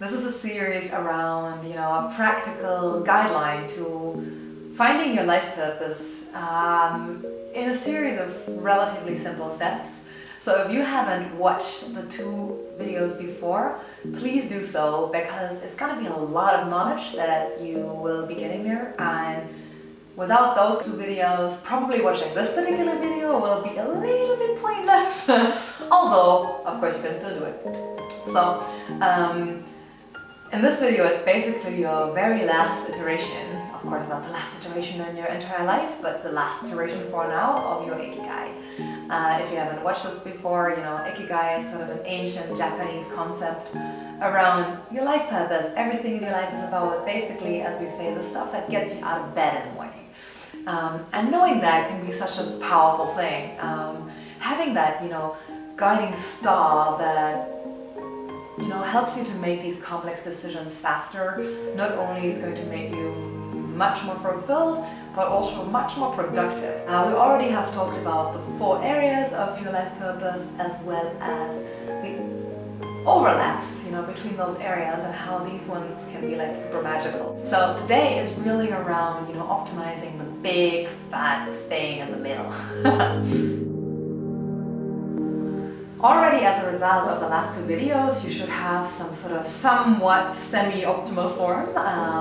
This is a series around, a practical guideline to finding your life purpose in a series of relatively simple steps. So if you haven't watched the 2 videos before, please do so, because it's going to be a lot of knowledge that you will be getting there, and without those 2 videos, probably watching this particular video will be a little bit pointless. Although, of course, you can still do it. So, in this video, it's basically your very last iteration. Of course, not the last iteration in your entire life, but the last iteration for now of your Ikigai. If you haven't watched this before, Ikigai is sort of an ancient Japanese concept around your life purpose. Everything in your life is about, basically, as we say, the stuff that gets you out of bed in the morning. And knowing that can be such a powerful thing. Having that, guiding star that helps you to make these complex decisions faster, not only is going to make you much more fulfilled, but also much more productive. We already have talked about the 4 areas of your life purpose, as well as the overlaps, between those areas, and how these ones can be like super magical. So today is really around, optimizing the big fat thing in the middle. Already, as a result of the last 2 videos, you should have some sort of somewhat semi-optimal form,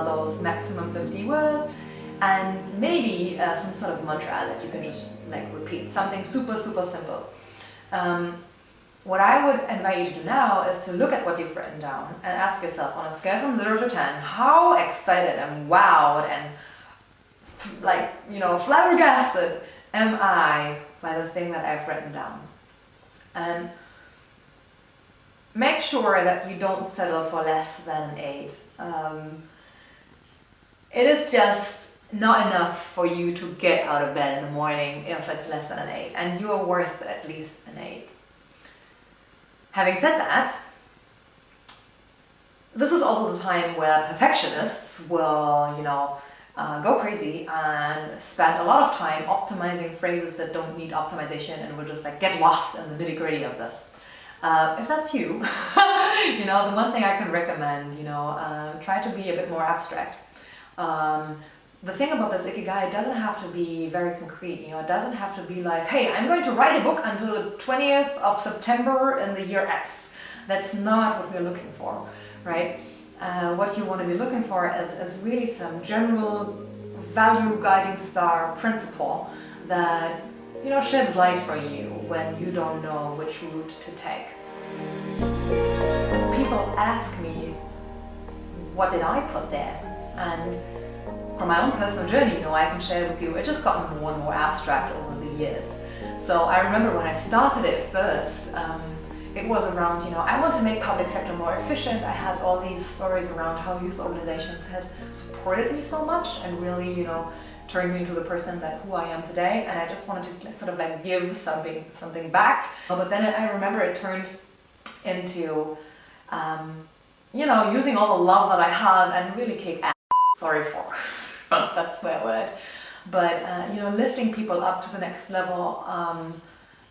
those maximum 50 words, and maybe some sort of mantra that you can just repeat, something super simple. What I would invite you to do now is to look at what you've written down and ask yourself, on a scale from 0 to 10, how excited and wowed and flabbergasted am I by the thing that I've written down? And make sure that you don't settle for less than an 8. It is just not enough for you to get out of bed in the morning if it's less than an 8, and you are worth at least an 8. Having said that, this is also the time where perfectionists will, go crazy and spend a lot of time optimizing phrases that don't need optimization, and will just get lost in the nitty-gritty of this. If that's you, the one thing I can recommend, try to be a bit more abstract. The thing about this Ikigai, doesn't have to be very concrete. It doesn't have to be like, hey, I'm going to write a book until the 20th of September in the year X. That's not what we're looking for, right? What you want to be looking for is really some general value guiding star principle that sheds light for you when you don't know which route to take. People ask me, what did I put there? And from my own personal journey, I can share with you, it just gotten more and more abstract over the years. So I remember when I started it first, it was around, I want to make public sector more efficient. I had all these stories around how youth organizations had supported me so much and really, turned me into the person who I am today. And I just wanted to sort of give something back. But then I remember it turned into, using all the love that I had and really kick ass. Sorry for that swear word. But, lifting people up to the next level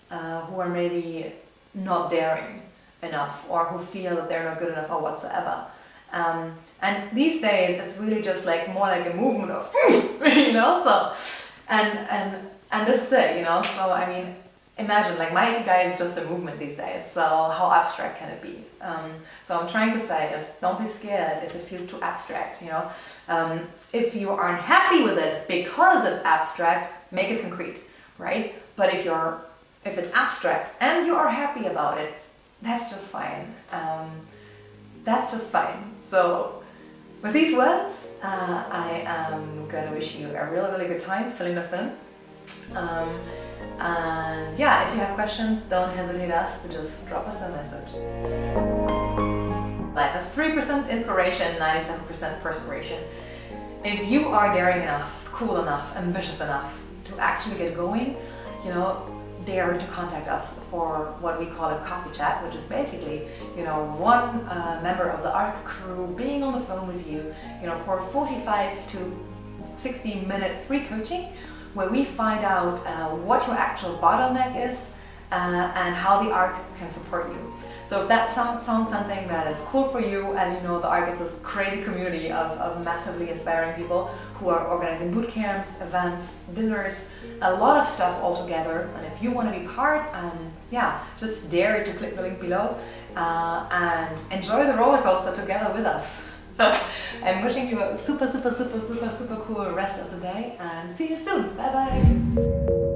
who are maybe not daring enough, or who feel that they're not good enough or whatsoever. And these days it's really just more like a movement of so and this is it, so I mean, imagine my Ikigai is just a movement these days, so how abstract can it be? So I'm trying to say is, don't be scared if it feels too abstract. If you aren't happy with it because it's abstract, make it concrete, right? But if it's abstract and you are happy about it, that's just fine. That's just fine. So with these words, I am going to wish you a really good time filling this in. And yeah, if you have questions, don't hesitate to just drop us a message. Life is 3% inspiration, 97% perspiration. If you are daring enough, cool enough, ambitious enough to actually get going, dare to contact us for what we call a coffee chat, which is basically, one member of the ARC crew being on the phone with you, for 45 to 60-minute free coaching, where we find out what your actual bottleneck is and how the ARC can support you. So if that sounds something that is cool for you, as you know, the ARC is this crazy community of massively inspiring people who are organizing boot camps, events, dinners, a lot of stuff all together. And if you want to be part, yeah, just dare to click the link below and enjoy the roller coaster together with us. I'm wishing you a super cool rest of the day, and see you soon. Bye bye.